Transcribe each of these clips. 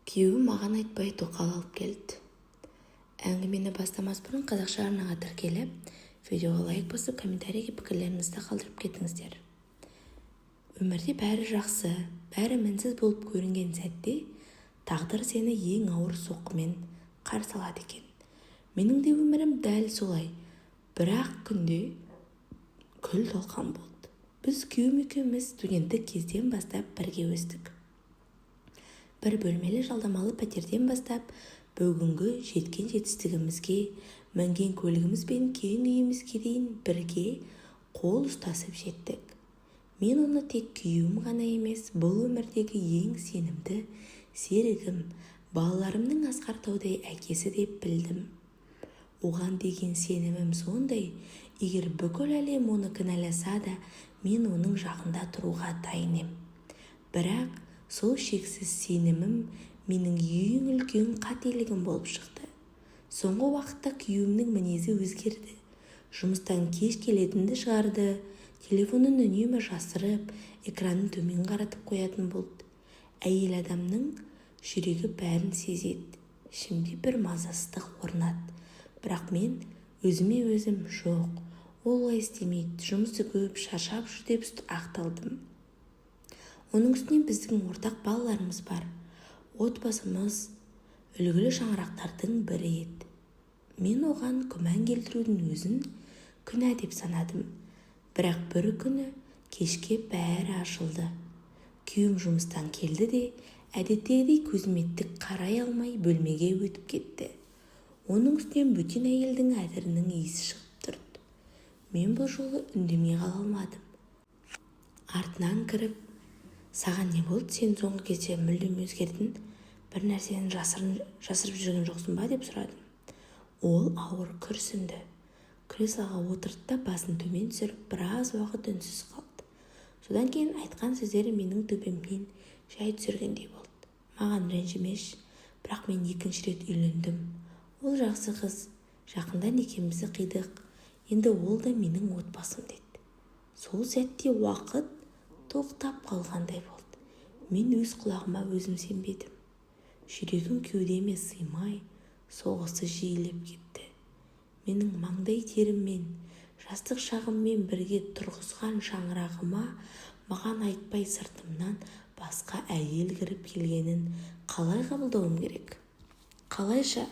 Күйеуім маған айтпай тоқал алып келді. Әңгімені бастамас бұрын қазақша арнаға тіркеліп, видеоға лайк басып, комментарийге пікірлеріңізді қалдырып кетіңіздер. Өмірде бәрі жақсы, бәрі мінсіз болып көрінген сәтте, тағдыр сені ең ауыр соққымен қарсы алады екен. Менің де өмірім дәл солай, бірақ күнде күл талқан болды. Біз күйеуім екеуміз студенттік кезден бастап бірге өстік. Бір бөлмелі жалдамалы пәтерден бастап, бүгінгі жеткен жетістігімізге, мінген көлігіміз бен кең үйімізге дейін бірге қол ұстасып жеттік. Мен оны тек күйеуім ғана емес, бұл өмірдегі ең сенімді серігім, балаларымның асқар таудай әкесі деп білдім. Оған деген сенімім сондай, егер бүкіл әлем оны кінәласа да, мен оның жағында тұруға дайын ем. Бірақ сол шексіз сенімім менің ең үлкен қателігім болып шықты. Соңғы уақытта күйеуімнің мінезі өзгерді. Жұмыстан кеш келетінді шығарды, телефонын үнемі жасырып, экранын төмен қаратып қоятын болды. Әйел адамның жүрегі бәрін сезеді. Ішімде бір мазасыздық орнады. Бірақ мен өзіме өзім жоқ, ол олай істемейді, жұмысы көп, шаршап жүр деп ақталдым. Оның үстіне біздің ортақ балаларымыз бар. Отбасымыз үлгілі шаңырақтардың бірі еді. Мен оған күмән келтірудің өзін күнә деп санадым. Бірақ бір күні кешке бәрі ашылды. Күйеуім жұмыстан келді де, әдеттегідей көзіме тік қарай алмай бөлмеге өтіп кетті. Оның үстінен бөтен әйелдің әтірінің иісі шығып тұрды. Мен бұл жолы үндемей қала алмадым. Артынан кіріп, «Саған не болды? Сен соңғы кезде мүлдем өзгердің, бір нәрсені жасырып жүрген жоқсың ба?» деп сұрадым. Ол ауыр күрсінді. Креслоға отырды да басын төмен түсіріп, біраз уақыт үнсіз қалды. Содан кейін айтқан сөздері менің төбемнен жай түсіргендей болды. Маған ренжімеш, бірақ мен екінші рет үйлендім. Ол жақсы қыз, жақында некемізді қидық. Енді ол да менің отбасым деді. Сол сәтте уақыт тоқтап қалғандай болды. Мен өз құлағыма өзім сенбедім. Жүрегім кеудеме сыймай, соғысы жиілеп кетті. Менің маңдай теріммен, жастық шағыммен бірге тұрғызған шаңырағыма маған айтпай сыртымнан басқа әйел кіріп келгенін қалай қабылдауым керек? Қалайша?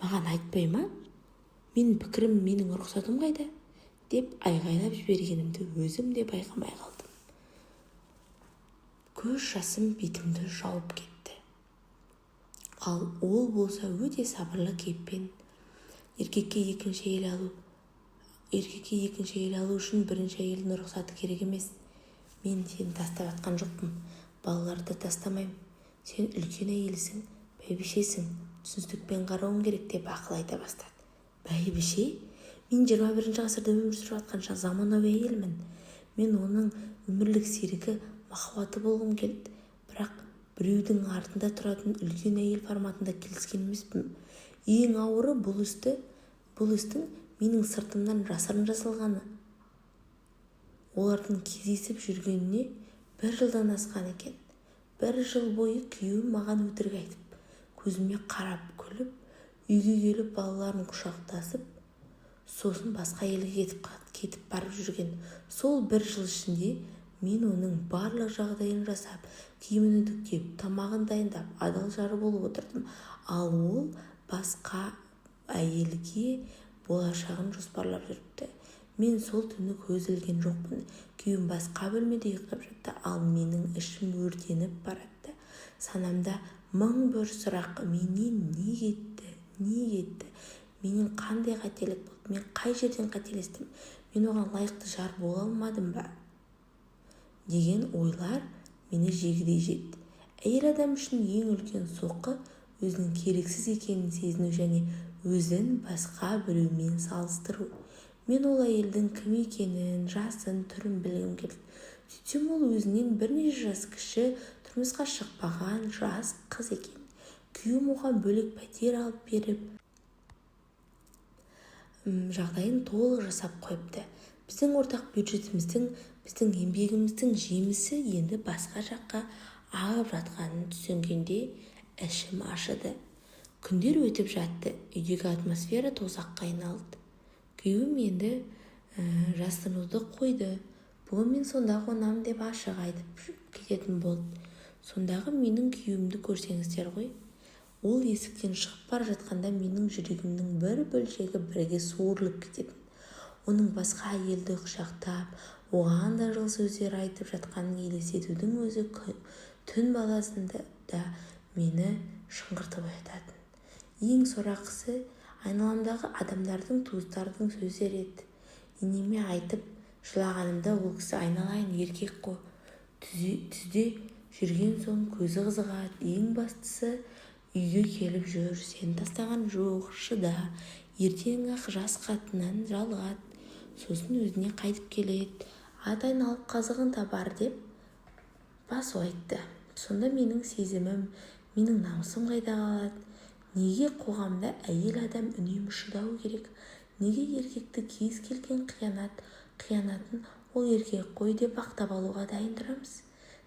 Маған айтпай ма? Менің пікірім, менің рұқсатым қайда? Деп айғайлап жібергенімді өзім де байқамай қалдым. Көз жасым бетімді жауып кетті. Ал ол болса өте сабырлы кейіппен, еркекке екінші әйел алу үшін бірінші әйелдің рұқсаты керек емес. Мен сені тастап атқан жоқпын, балаларды тастамайым. Сен үлкен әйелсің, бәйбішесің, түсіністікпен қарауың керек деп ақыл айта бастады. Бәйбіше? Мен 21 ғасырда өмір сүріп жатқан заманауи әйелмін. Мен оның өмірлік серігі, махаббаты болғым келді. Бірақ біреудің артында тұратын үлкен әйел форматында келіскен емеспін. Ең ауыры бұл істің менің сыртымнан жасырын жасалғаны. Олардың кездесіп жүргеніне 1 жылдан асқан екен. 1 жыл бойы күйеуім маған өтірік айтып, көзіме қарап күліп, үйге келіп балаларын құшақтасып, сосын басқа елге кетіп барып жүрген. Сол 1 жыл ішінде мен оның барлық жағдайын жасап, киімін үтіктеп, тамағын дайындап, адал жары болып отырдым. Ал ол басқа әйелге болашағын жоспарлап жүріпті. Мен сол түні көз ілген жоқпын. Күйеуім басқа бөлмеде ұйықтап жатты, ал менің ішім өртеніп баратты. Санамда мың бір сұрақ: менен не кетті? Менің қандай қателік болды? Мен қай жерден қателестім? Мен оған лайықты жар бола алмадым ба? Деген ойлар мені жегідей жетті. Әйел адам үшін ең үлкен соққы өзінің керексіз екенін сезіну және өзін басқа біреумен салыстыру. Мен ол әйелдің кім екенін, жасын, түрін білгім келді. Сөйтсем ол өзінен бірнеше жас кіші, тұрмысқа шықпаған жас қыз екен. Күйеуім оған бөлек пәтер алып беріп, жағдайын толық жасап қойыпты. Біздің ортақ бюджетіміздің, біздің еңбегіміздің жемісі енді басқа жаққа ағып жатқанын түсінгенде ішім ашыды. Күндер өтіп жатты, үйдегі атмосфера тозаққа айналды. Күйеуім енді жасырынуды қойды. Бүгін мен сонда қонам деп ашық айтып кететін болды. Сондағы менің күйеуімді көрсеңіздер ғой. Ол есіктен шығып бара жатқанда менің жүрегімнің бір бөлшегі бірге суырылып кететін. Оның басқа әйелді құшақтап, оған да жылы сөздер айтып жатқанын елестетудің өзі түн баласында да мені шыңғыртып оятатын. Ең сорақысы айналамдағы адамдардың, туыстардың сөздері еді. Енеме айтып жылағанымда ол кісі айналайын еркек қой, түзде жүрген соң көзі қызығады, ең бастысы үйге келіп жүр, сен тастаған жоқ, шыда, ертең-ақ жас қатыннан жалғат, сосын өзіне қайтып келеді, ат айналып қазығын табар деп басу айтты. Сонда менің сезімім, менің намысым қайда қалады? Неге қоғамда әйел адам үнемі шыдау керек? Неге еркекті кез келген қиянатын ол еркек қой деп ақтап алуға дайын тұрамыз?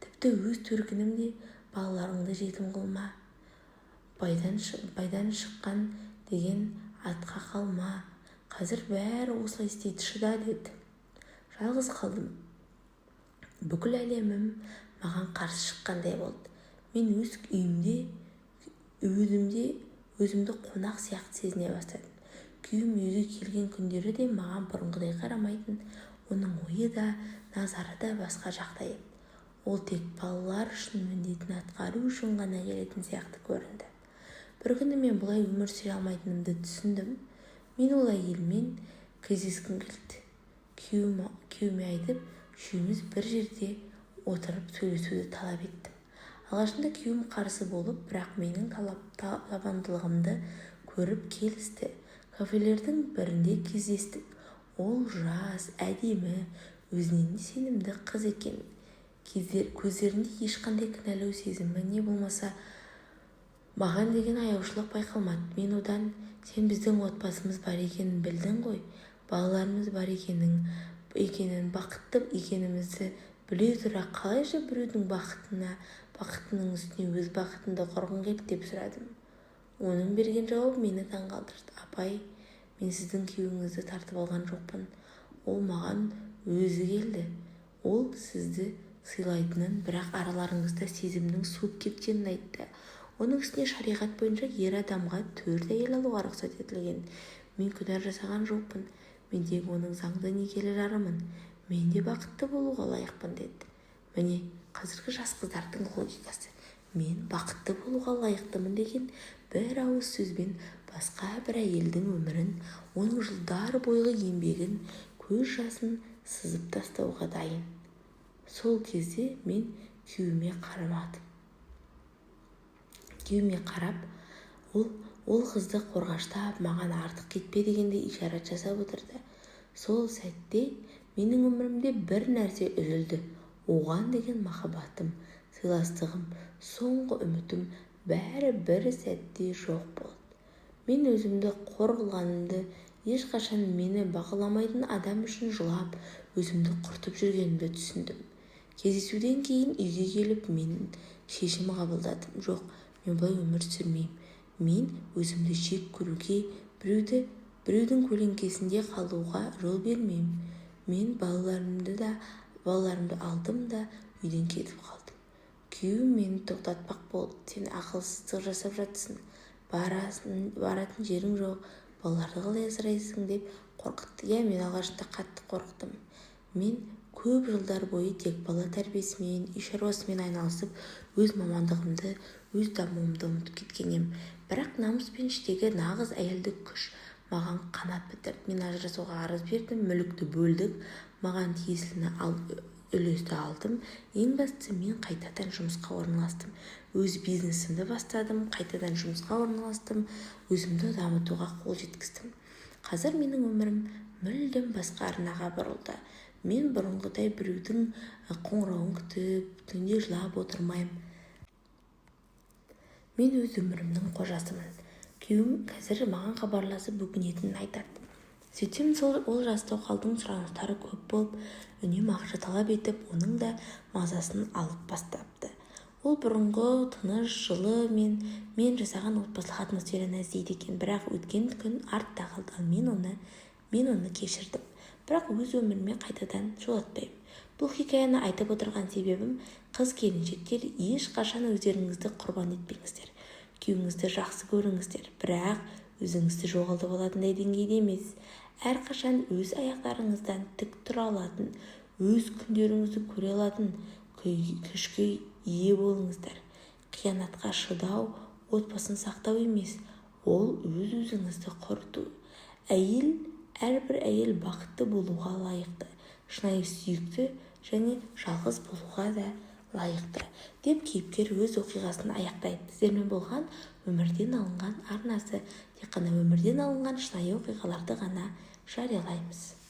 Тіпті өз төркінімде балаларыңды жетім қылма. Байдан шыққан деген атқа қалма. Қазір бәрі осылай істейді, шыда деді. Жалғыз қалдым. Бүкіл әлемім маған қарсы шыққандай болды. Мен өз үйімде өзімді қонақ сияқты сезіне бастадым. Күйеуім үйге келген күндері де маған бұрынғыдай қарамайтын. Оның ойы да, назары да басқа жақта еді. Ол тек балалар үшін міндетін атқару үшін ғана келетін сияқты көрінді. Бір күні мен бұлай өмір сүре алмайтынымды түсіндім. Мен ол әйелмен кездескім келді. Күйеуіме айтып, үшеуміз бір жерде отырып сөйлесуді талап еттім. Алғашында күйеуім қарсы болып, бірақ менің табандылығымды көріп келісті. Кафелердің бірінде кездестік. Ол жас, әдемі, өзіне сенімді қыз екен. Көздерінде ешқандай кінәлау сезімі не болмаса, маған деген аяушылық байқалмады. Мен одан, сен біздің отбасымыз бар екенін білдің ғой, балаларымыз бар екенін, бақытты екенімізді біле тұра қалайша біреудің бақытының үстіне өз бақытыңды құрғың келді деп сұрадым. Оның берген жауабы мені таңғалдырды. Апай, мен сіздің күйеуіңізді тартып алған жоқпын. Ол маған өзі келді. Ол сізді сыйлайтынын, бірақ араларыңызда сезімнің суып кеткенін айтты. Оның үстіне шариғат бойынша ер адамға 4 әйел алуға рұқсат етілген. Мен күнә жасаған жоқпын. Мен тек оның заңды некелі жарымын. Мен де бақытты болуға лайықпын деді. Міне, қазіргі жас қыздардың логикасы. Мен бақытты болуға лайықтымын деген бір ауыз сөзбен басқа бір әйелдің өмірін, оның жылдар бойғы еңбегін, көз жасын сызып тастауға дайын. Сол кезде мен күйеуіме қарап, ол қызды қорғаштап, маған артық кетпе дегенде ишарат жасап отырды. Сол сәтте менің өмірімде бір нәрсе үзілді. Оған деген махаббатым, сыйластығым, соңғы үмітім бәрі бір сәтте жоқ болды. Мен өзімді қор қылғанымды, ешқашан мені бағаламайтын адам үшін жылап, өзімді құртып жүргенімді түсіндім. Кездесуден кейін үйге келіп мен шешім қабылдадым. Жоқ, мен бұлай өмір сүрмеймін. Мен өзімді жек көруге, біреудің көлеңкесінде қалуға жол бермеймін. Мен балаларымды алдым да үйден кетіп қалдым. Күйеуім мені тоқтатпақ болды. Сен ақылсыздық жасап жатсың. Баратын жерің жоқ, балаларды қалай асырайсың деп қорқытты. Мен алғашында қатты қорықтым. Мен көп жылдар бойы тек бала тәрбиесімен, үй шаруасымен айналысып, өз мамандығымды, өз дамуымды ұмытып кеткен едім. Бірақ намыс пен іштегі нағыз әйелдік күш маған қанат бітірді. Мен ажырасуға арыз бердім, мүлікті бөлдік, маған тиесілі үлесті алдым. Ең бастысы мен қайтадан жұмысқа орналастым. Өз бизнесімді бастадым, қайтадан жұмысқа орналастым, өзімді дамытуға қол жеткіздім. Қазір менің өмірім мүлдем басқа арнаға бұрылды. Мен бұрынғыдай біреудің қоңырауын күтіп, түнде жылап отырмаймын. Мен өз өмірімнің қожасымын. Күйеуім қазір маған хабарласып өкінетінін айтады. Сөйтсем ол жас тоқалдың сұраныстары көп болып, үнемі ақша талап етіп, оның да мазасын алып бастапты. ол бұрынғы тыныш, жылы мен жасаған отбасылық атмосфераны іздейді екен. Бірақ өткен күн артта қалды, ал мен оны кешірдім. Бірақ өз өміріме қайтадан жолатпаймын. Бұл хикаяны айтып отырған себебім, қыз-келіншектер ешқашан өздеріңізді құрбан етпеңіздер. Күйеуіңізді жақсы көріңіздер, бірақ өзіңізді жоғалтып алатындай деңгейде емес. Әрқашан өз аяқтарыңыздан тік тұра алатын, өз күндеріңізді көре алатын күшке ие болыңыздар. Қиянатқа шыдау отбасын сақтау емес, ол өз-өзіңізді құрту. Әрбір әйел бақытты болуға лайықты, шынайы сүйікті және жалғыз болуға да лайықты, деп кейіпкер өз оқиғасын аяқтайды. Сіздермен болған өмірден алынған арнасы. Тек қана өмірден алынған шынайы оқиғаларды ғана жариялаймыз.